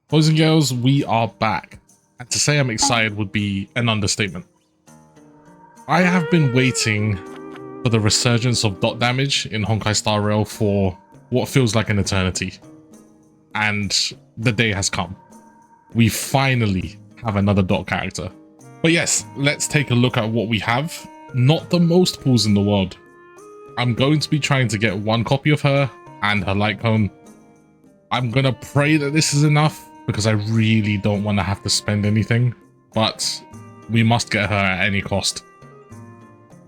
Boys and girls, we are back. And to say I'm excited would be an understatement. I have been waiting for the resurgence of dot damage in Honkai Star Rail for what feels like an eternity. And the day has come. We finally have another dot character. But yes, let's take a look at what we have. Not the most pulls in the world. I'm going to be trying to get one copy of her and her Lightcone. I'm gonna pray that this is enough because I really don't want to have to spend anything, but we must get her at any cost.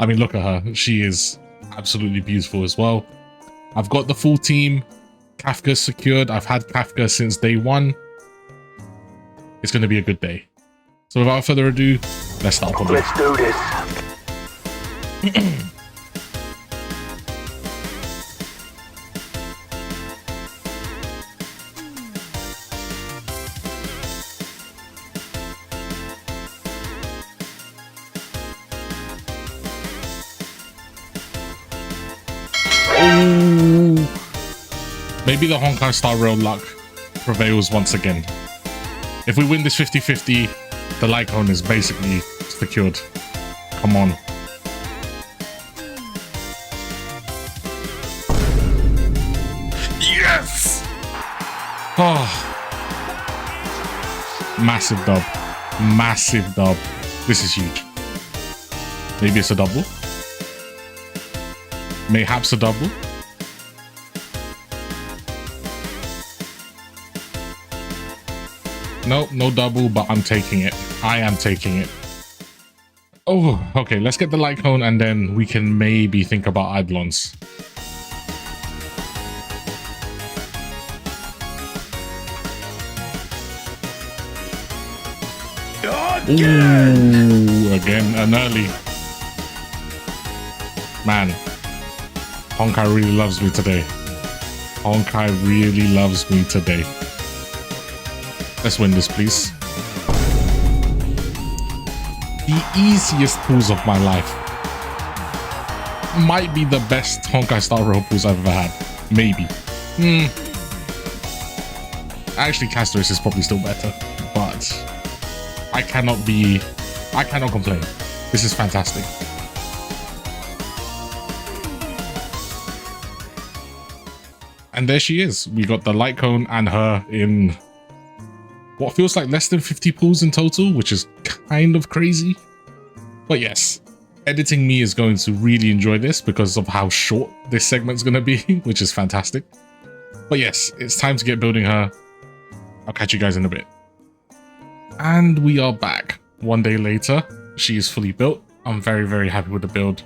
I mean, look at her. She is absolutely beautiful as well. I've got the full team. Kafka's secured. I've had Kafka since day one. It's going to be a good day. So without further ado, let's start on Let's do this. Maybe the Honkai Star Rail luck prevails once again. If we win this 50-50, the Lightcone is basically secured. Come on. Yes! Oh. Massive dub. Massive dub. This is huge. Maybe it's a double. Mayhaps a double. Nope, no double, but I'm taking it. I am taking it. Oh, okay, let's get the Lightcone and then we can maybe think about Eidolons. Ooh, again, an early. Man, Honkai really loves me today. Honkai really loves me today. Let's win this, please. The easiest pulls of my life. Might be the best Honkai Star Rail pulls I've ever had. Maybe. Actually, Castoris is probably still better, but I cannot complain. This is fantastic. And there she is. We got the Lightcone and her in what feels like less than 50 pulls in total, which is kind of crazy. But yes, editing me is going to really enjoy this because of how short this segment's going to be, which is fantastic. But yes, it's time to get building her. I'll catch you guys in a bit. And we are back. One day later, she is fully built. I'm very, very happy with the build.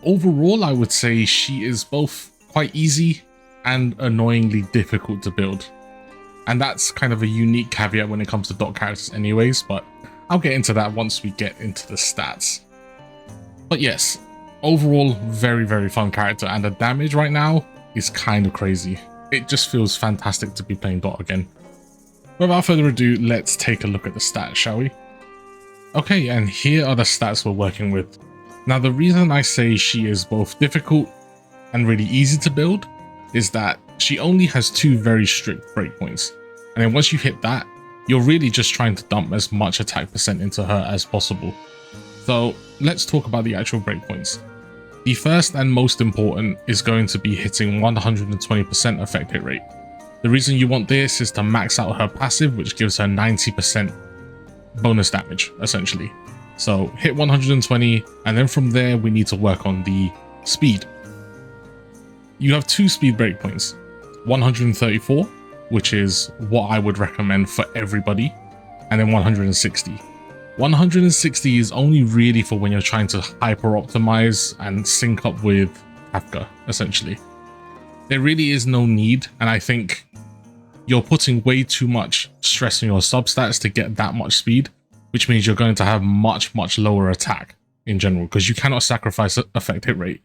Overall, I would say she is both quite easy and annoyingly difficult to build. And that's kind of a unique caveat when it comes to dot characters anyways, but I'll get into that once we get into the stats. But yes, overall, very, very fun character, and the damage right now is kind of crazy. It just feels fantastic to be playing dot again. Without further ado, let's take a look at the stats, shall we? Okay, and here are the stats we're working with. Now, the reason I say she is both difficult and really easy to build is that she only has two very strict breakpoints. And then once you hit that, you're really just trying to dump as much attack percent into her as possible. So let's talk about the actual breakpoints. The first and most important is going to be hitting 120% effect hit rate. The reason you want this is to max out her passive, which gives her 90% bonus damage, essentially. So hit 120, and then from there we need to work on the speed. You have two speed breakpoints, 134, which is what I would recommend for everybody, and then 160. 160 is only really for when you're trying to hyper optimize and sync up with Kafka, essentially. There really is no need, and I think you're putting way too much stress on your substats to get that much speed, which means you're going to have much, much lower attack in general, because you cannot sacrifice effect hit rate.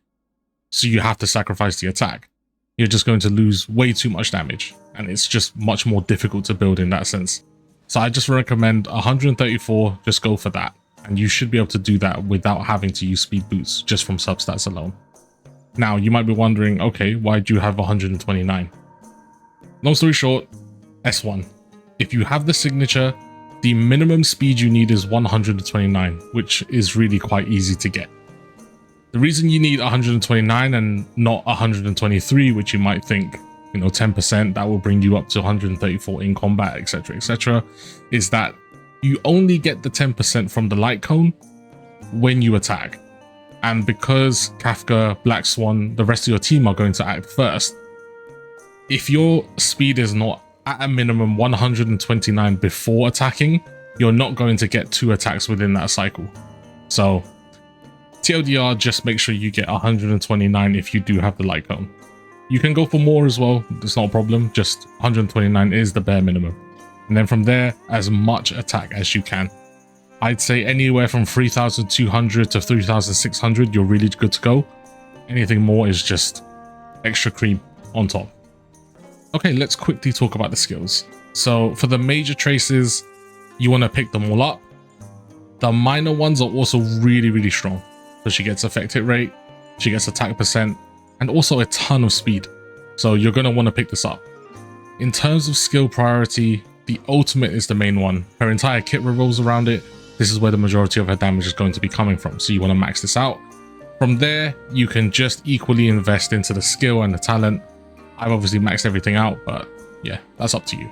So you have to sacrifice the attack. You're just going to lose way too much damage, and it's just much more difficult to build in that sense. So I just recommend 134, just go for that. And you should be able to do that without having to use speed boots just from substats alone. Now, you might be wondering, okay, why do you have 129? Long story short, S1. if you have the signature, the minimum speed you need is 129, which is really quite easy to get. The reason you need 129 and not 123, which you might think, you know, 10%, that will bring you up to 134 in combat, etc., is that you only get the 10% from the Lightcone when you attack. And because Kafka, Black Swan, the rest of your team are going to act first, if your speed is not at a minimum 129 before attacking, you're not going to get 2 attacks within that cycle. So TLDR, just make sure you get 129 if you do have the Lightcone. You can go for more as well, it's not a problem, just 129 is the bare minimum. And then from there, as much attack as you can. I'd say anywhere from 3,200 to 3,600, you're really good to go. Anything more is just extra cream on top. Okay, let's quickly talk about the skills. So for the major traces, you want to pick them all up. The minor ones are also really, really strong. So she gets effect hit rate, she gets attack percent, and also a ton of speed. So you're going to want to pick this up. In terms of skill priority, the ultimate is the main one. Her entire kit revolves around it. This is where the majority of her damage is going to be coming from. So you want to max this out. From there, you can just equally invest into the skill and the talent. I've obviously maxed everything out, but yeah, that's up to you.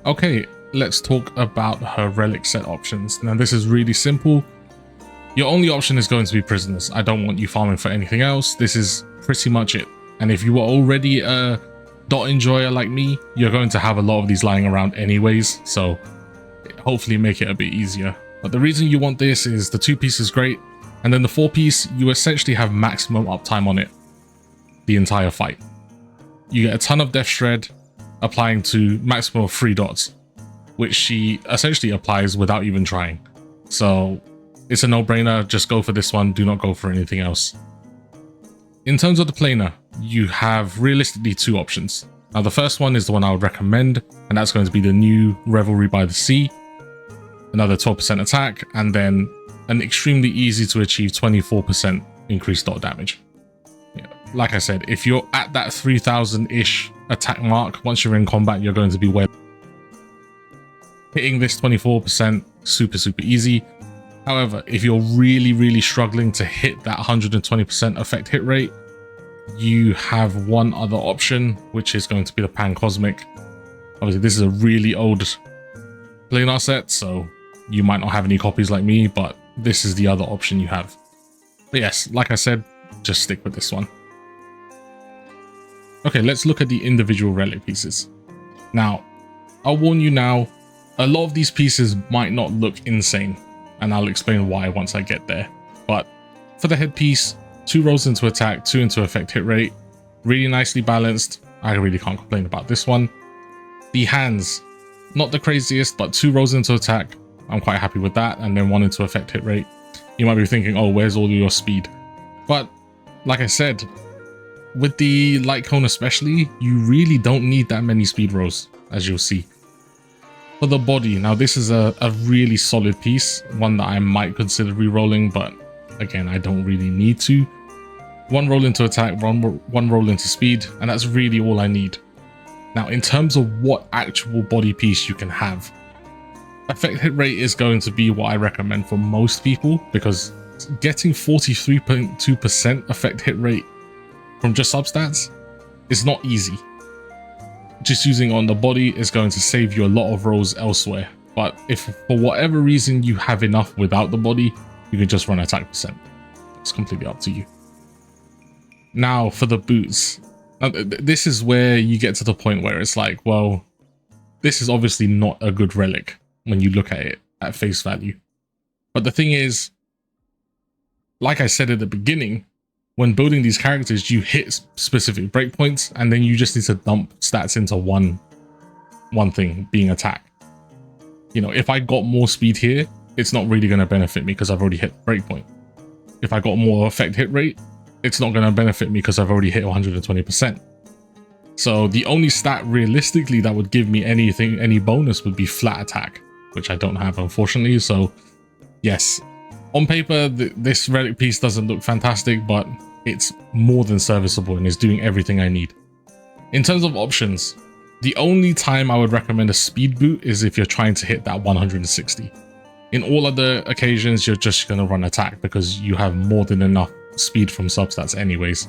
Okay, let's talk about her relic set options. Now this is really simple. Your only option is going to be prisoners. I don't want you farming for anything else. This is pretty much it. And if you were already a DoT enjoyer like me, you're going to have a lot of these lying around anyways, so hopefully make it a bit easier. But the reason you want this is the 2-piece is great, and then the 4-piece, you essentially have maximum uptime on it the entire fight. You get a ton of death shred, applying to maximum of 3 dots, which she essentially applies without even trying. So it's a no-brainer, just go for this one, do not go for anything else. In terms of the planar, you have realistically 2 options. Now the first one is the one I would recommend, and that's going to be the new Revelry by the Sea. Another 12% attack, and then an extremely easy to achieve 24% increased dot damage. Yeah, like I said, if you're at that 3,000-ish attack mark, once you're in combat, you're going to be well. Hitting this 24%, super easy. However, if you're really struggling to hit that 120% effect hit rate, you have one other option, which is going to be the Pan Cosmic. Obviously, this is a really old planar set, so you might not have any copies like me, but this is the other option you have. But yes, like I said, just stick with this one. Okay, let's look at the individual relic pieces. Now, I'll warn you now, a lot of these pieces might not look insane, and I'll explain why once I get there. But for the headpiece, 2 rolls into attack, 2 into effect hit rate, really nicely balanced. I really can't complain about this one. The hands, not the craziest, but 2 rolls into attack, I'm quite happy with that, and then 1 into effect hit rate. You might be thinking, oh, where's all your speed? But like I said, with the Lightcone especially, you really don't need that many speed rolls, as you'll see. For the body, now this is a really solid piece, one that I might consider re-rolling, but again, I don't really need to. 1 roll into attack, one roll into speed, and that's really all I need. Now, in terms of what actual body piece you can have, effect hit rate is going to be what I recommend for most people, because getting 43.2% effect hit rate from just substats is not easy. Just using on the body is going to save you a lot of rolls elsewhere. But if for whatever reason you have enough without the body, you can just run attack percent. It's completely up to you. Now for the boots. Now, this is where you get to the point where it's like, well, this is obviously not a good relic when you look at it at face value. But the thing is, like I said at the beginning, when building these characters, you hit specific breakpoints, and then you just need to dump stats into one thing, being attack. You know, if I got more speed here, it's not really going to benefit me because I've already hit breakpoint. If I got more effect hit rate, it's not going to benefit me because I've already hit 120%. So the only stat realistically that would give me anything, any bonus, would be flat attack, which I don't have, unfortunately. So yes, on paper, this relic piece doesn't look fantastic, but it's more than serviceable and is doing everything I need. In terms of options, The only time I would recommend a speed boot is if you're trying to hit that 160. In all other occasions, you're just going to run attack because you have more than enough speed from substats anyways.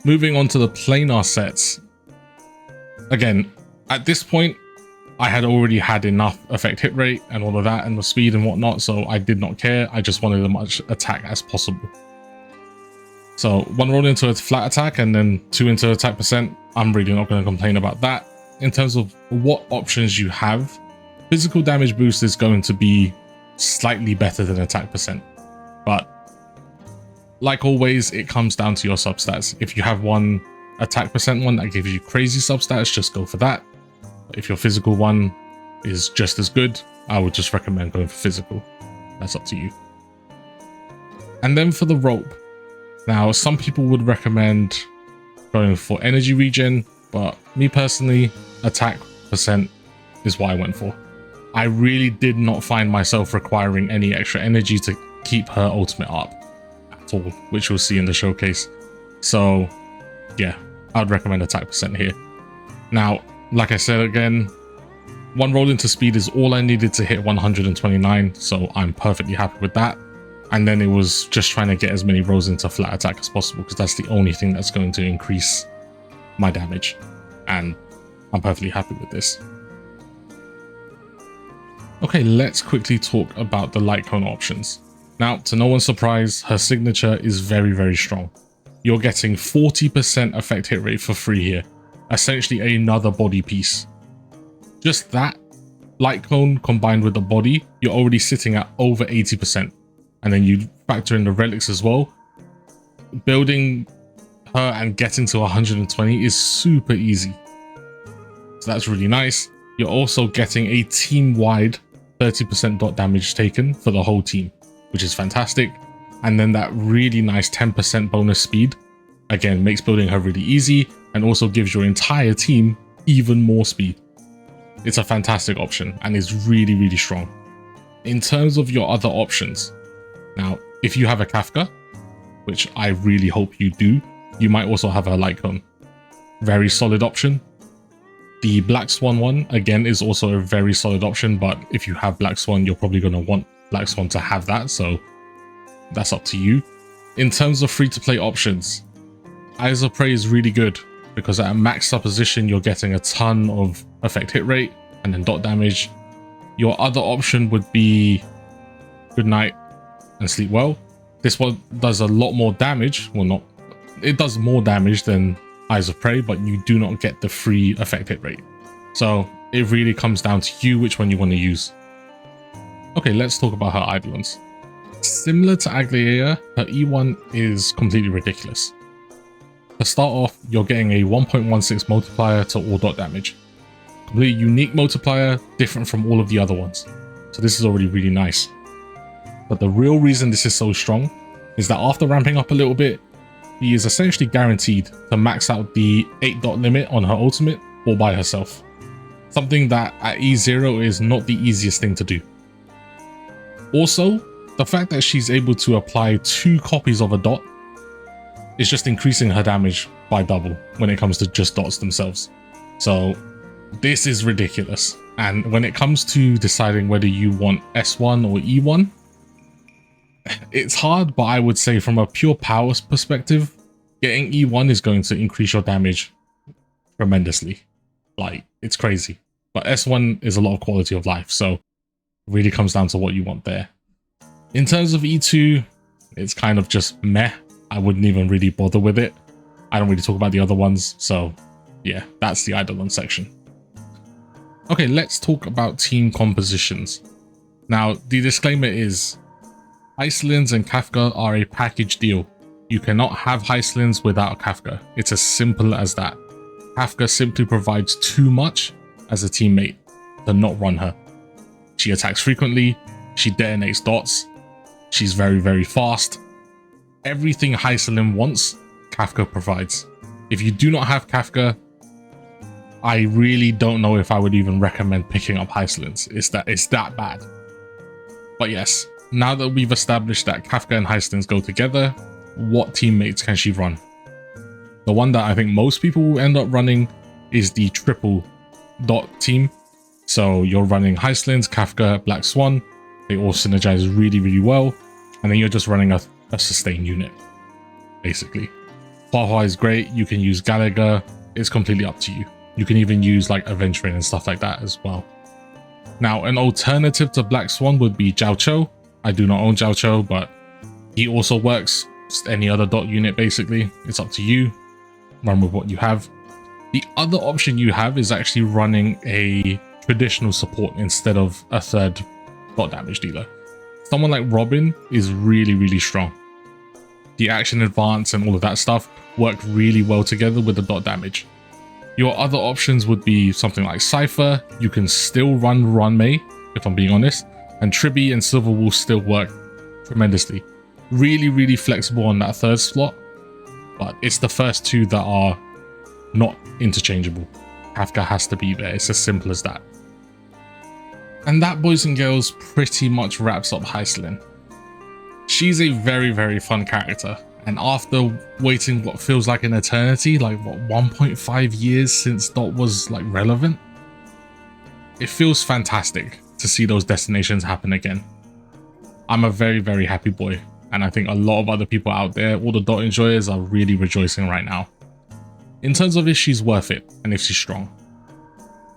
Moving on to the planar sets. Again, at this point, I had already had enough effect hit rate and all of that and the speed and whatnot, so I did not care. I just wanted as much attack as possible. So 1 roll into a flat attack and then 2 into attack percent. I'm really not going to complain about that. In terms of what options you have, physical damage boost is going to be slightly better than attack percent. But like always, it comes down to your substats. If you have one attack percent one that gives you crazy substats, just go for that. If your physical one is just as good, I would just recommend going for physical. That's up to you. And then for the rope. Now, some people would recommend going for energy regen, but me personally, attack percent is what I went for. I really did not find myself requiring any extra energy to keep her ultimate up at all, which we'll see in the showcase. So yeah, I'd recommend attack percent here. Now, like I said again, 1 roll into speed is all I needed to hit 129, so I'm perfectly happy with that. And then it was just trying to get as many rolls into flat attack as possible, because that's the only thing that's going to increase my damage. And I'm perfectly happy with this. Okay, let's quickly talk about the Lightcone options. Now, to no one's surprise, her signature is very, very strong. You're getting 40% effect hit rate for free here. Essentially another body piece. Just that Lightcone combined with the body, you're already sitting at over 80%. And then you factor in the relics as well. Building her and getting to 120 is super easy. So that's really nice. You're also getting a team-wide 30% dot damage taken for the whole team, which is fantastic. And then that really nice 10% bonus speed, again, makes building her really easy and also gives your entire team even more speed. It's a fantastic option and is really, really strong. In terms of your other options, now, if you have a Kafka, which I really hope you do, you might also have a Lightcone. Very solid option. The Black Swan one, again, is also a very solid option, but if you have Black Swan, you're probably going to want Black Swan to have that, so that's up to you. In terms of free-to-play options, Eyes of Prey is really good, because at a maxed up position, you're getting a ton of effect hit rate and then dot damage. Your other option would be Good Night and Sleep Well. This one does a lot more damage. Well, it does more damage than Eyes of Prey, but you do not get the free effect hit rate. So it really comes down to you which one you want to use. Okay, let's talk about her Eidolons. Similar to Aglaea, her E1 is completely ridiculous. To start off, you're getting a 1.16 multiplier to all dot damage. Completely unique multiplier, different from all of the other ones. So this is already really nice. But the real reason this is so strong is that after ramping up a little bit, she is essentially guaranteed to max out the 8 dot limit on her ultimate all by herself. Something that at E0 is not the easiest thing to do. Also, the fact that she's able to apply 2 copies of a dot is just increasing her damage by double when it comes to just dots themselves. So this is ridiculous. And when it comes to deciding whether you want S1 or E1, it's hard, but I would say from a pure power perspective, getting E1 is going to increase your damage tremendously. Like, it's crazy. But S1 is a lot of quality of life, so it really comes down to what you want there. In terms of E2, it's kind of just meh. I wouldn't even really bother with it. I don't really talk about the other ones, so yeah, that's the Eidolon section. Okay, let's talk about team compositions. Now, the disclaimer is Hysilens and Kafka are a package deal. You cannot have Hysilens without Kafka. It's as simple as that. Kafka simply provides too much as a teammate to not run her. She attacks frequently, she detonates dots, she's very, very fast. Everything Hysilens wants, Kafka provides. If you do not have Kafka, I really don't know if I would even recommend picking up Hysilens. It's that bad. But yes, now that we've established that Kafka and Hysilens go together, what teammates can she run? The one that I think most people will end up running is the triple DoT team. So you're running Hysilens, Kafka, Black Swan. They all synergize really, really well. And then you're just running a sustain unit, basically. Plot is great. You can use Gallagher. It's completely up to you. You can even use like Adventuring and stuff like that as well. Now, an alternative to Black Swan would be Jiao Cho. I do not own Jiao Cho, but he also works. Just any other DoT unit, basically. It's up to you. Run with what you have. The other option you have is actually running a traditional support instead of a third DoT damage dealer. Someone like Robin is really, really strong. The action advance and all of that stuff work really well together with the DoT damage. Your other options would be something like Cypher. You can still run Runmei, if I'm being honest, and Tribby and Silver will still work tremendously. Really, really flexible on that third slot, but it's the first two that are not interchangeable. Kafka has to be there. It's as simple as that. And that, boys and girls, pretty much wraps up Hysilens. She's a very, very fun character. And after waiting what feels like an eternity, like what, 1.5 years since DoT was like relevant, it feels fantastic to see those destinations happen again. I'm a very, very happy boy. And I think a lot of other people out there, all the DoT enjoyers, are really rejoicing right now. In terms of if she's worth it and if she's strong.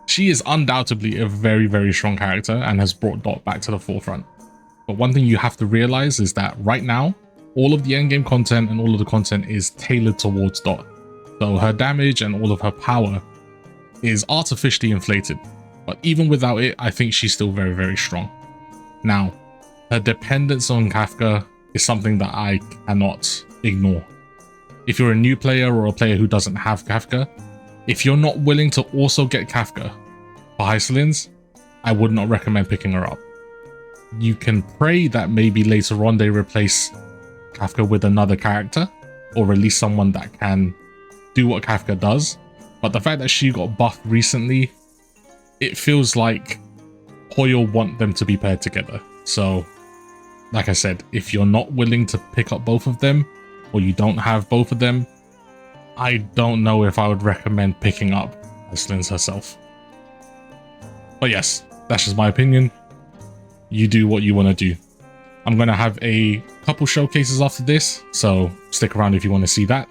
She is undoubtedly a very, very strong character and has brought DoT back to the forefront. But one thing you have to realize is that right now, all of the endgame content and all of the content is tailored towards DoT. So her damage and all of her power is artificially inflated. But even without it, I think she's still very, very strong. Now, her dependence on Kafka is something that I cannot ignore. If you're a new player or a player who doesn't have Kafka, if you're not willing to also get Kafka for Hysilens, I would not recommend picking her up. You can pray that maybe later on they replace Kafka with another character or release someone that can do what Kafka does. But the fact that she got buffed recently, it feels like Hoyle want them to be paired together. So, like I said, if you're not willing to pick up both of them, or you don't have both of them, I don't know if I would recommend picking up Hysilens herself. But yes, that's just my opinion. You do what you want to do. I'm going to have a couple showcases after this, so stick around if you want to see that.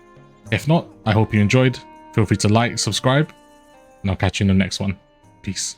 If not, I hope you enjoyed. Feel free to like, subscribe, and I'll catch you in the next one. Peace.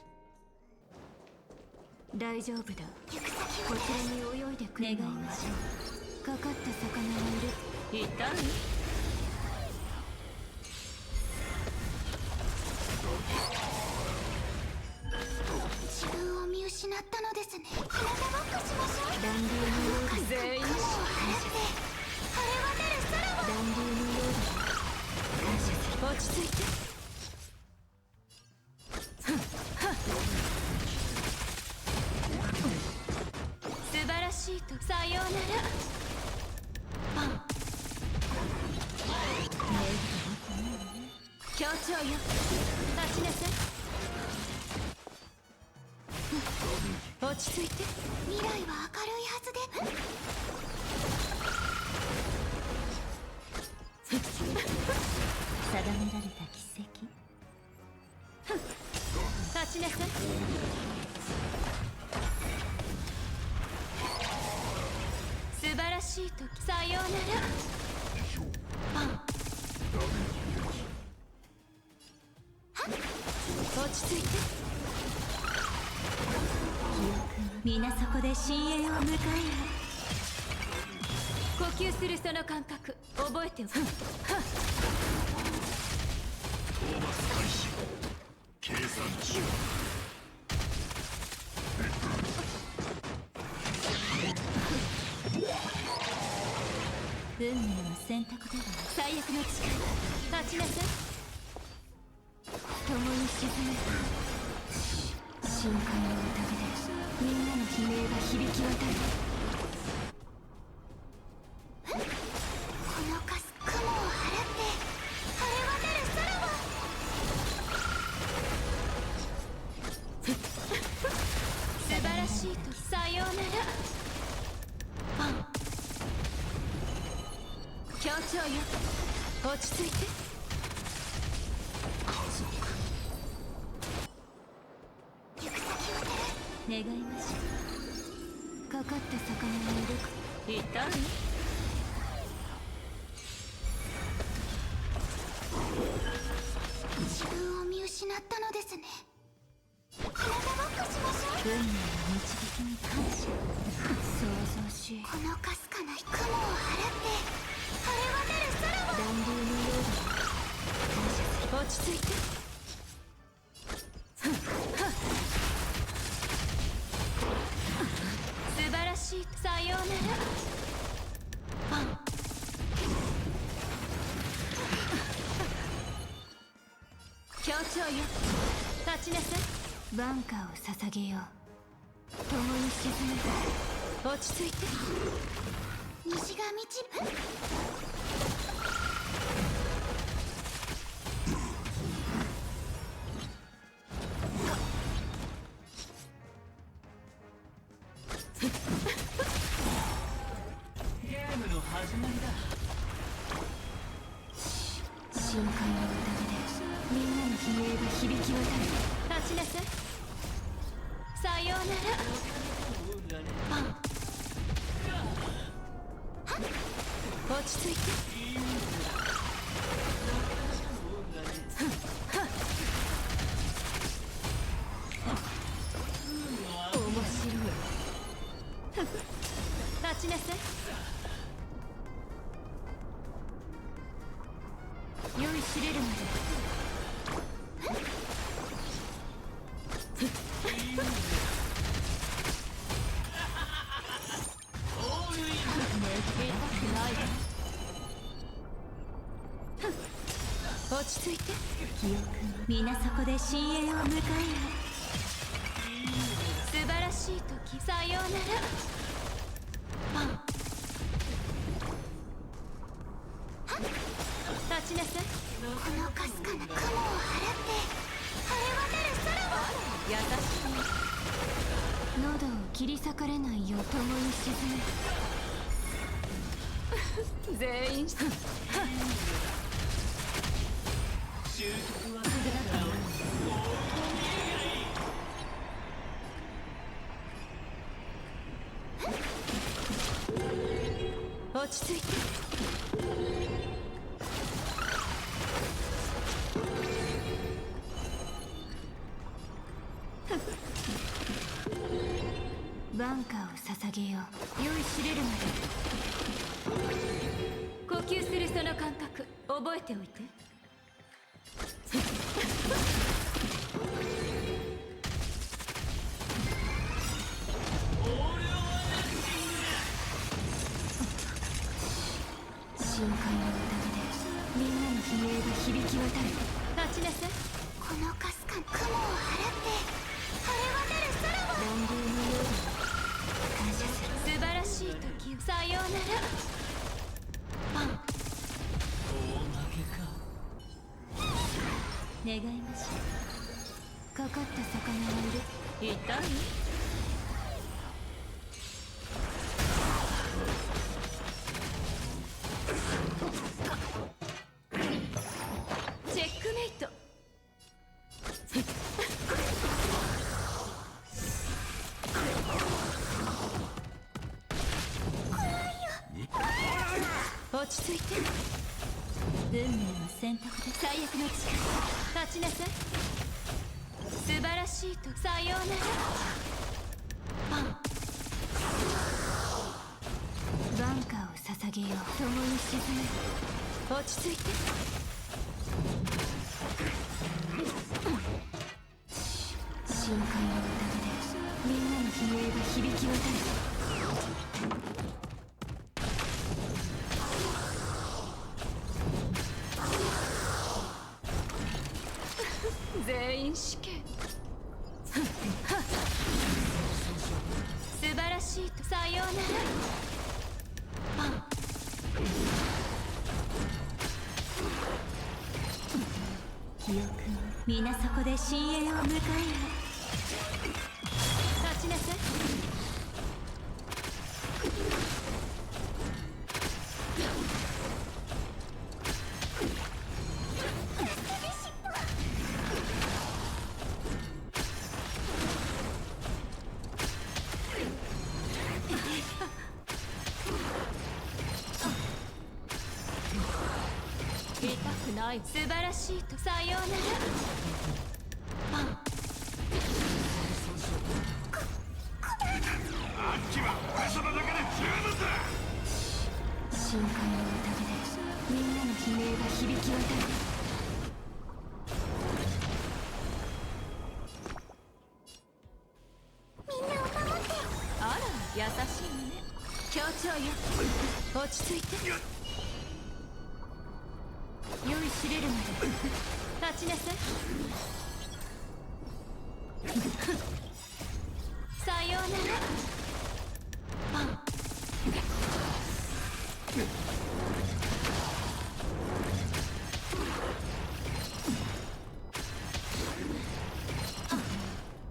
Kyoto よ、落ち着いて。家族。願いましょう。かかった魚がいるか。痛い？自分を見失ったのですね。体バックしましょう。運命の導きに感謝。想像しこのかすかな雲を払って晴れ渡る空を。暖流のようだ。落ち着いて。素晴らしい。さようなら。協調よ、立ちなさい。バンカーを捧げよう。共に沈め。落ち着いて。虹が満ちる。ゲームの始まりだ。深海の宴でみんなの悲鳴が響き渡る。立ちなさい。さようなら。落ち着いて。面白い。立ちなさい。酔いしれるまで。落ち着いて。記憶皆そこで深淵を迎える。素晴らしい時。さようなら。立ちなさい。このかすかな雲を払って晴れ渡る空を。優しい。喉を切り裂かれないよう共に沈め。全員落ち着いて。バンカーを捧げよう。酔いしれるまで。呼吸するその感覚覚えておいて。深海の宴でみんなの悲鳴が響き渡る。立ちなさい。このかすかな雲を払って晴れ渡る空を。暖流のようだ。感謝する。素晴らしい時を。さようなら。大負けか。願いましょう。かかった魚がいる。痛い？チェックメイト。落ち着いて。運命は選択で。最悪の力。立ちなさい。素晴らしいと。さようなら。バンカーを捧げよう。共に沈め。落ち着いて。深海の宴でみんなの悲鳴が響き渡る。全員死刑。素晴らしいと。さようなら。記憶皆そこで深淵を迎える。立ちなさい。ない素晴らしいとさようならパンあっちは俺様だけで十分だ。深海の宴でみんなの悲鳴が響き渡るみんなを守って。あら優しいのね協調よ落ち着いて酔いしれるまで立ちなさいさようならパン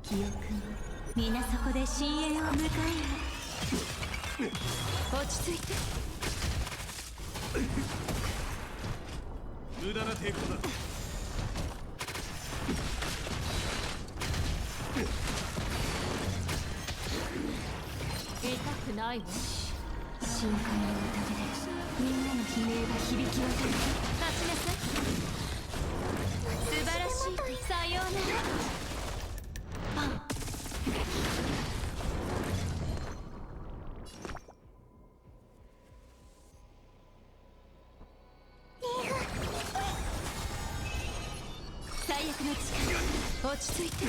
記憶皆そこで深淵を迎えよ落ち着いて無駄な抵抗だ。痛くないわ深海の宴でみんなの悲鳴が響き渡る立ちなさい素晴らしいさようならパン最悪の力落ち着いて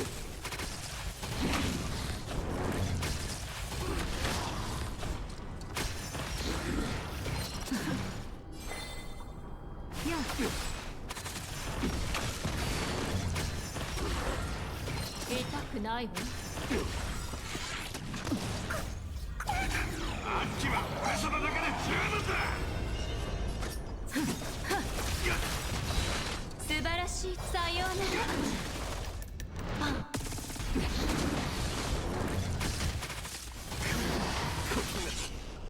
や痛くないわあっちは俺様だけで十分だ。素晴らしいさようならパン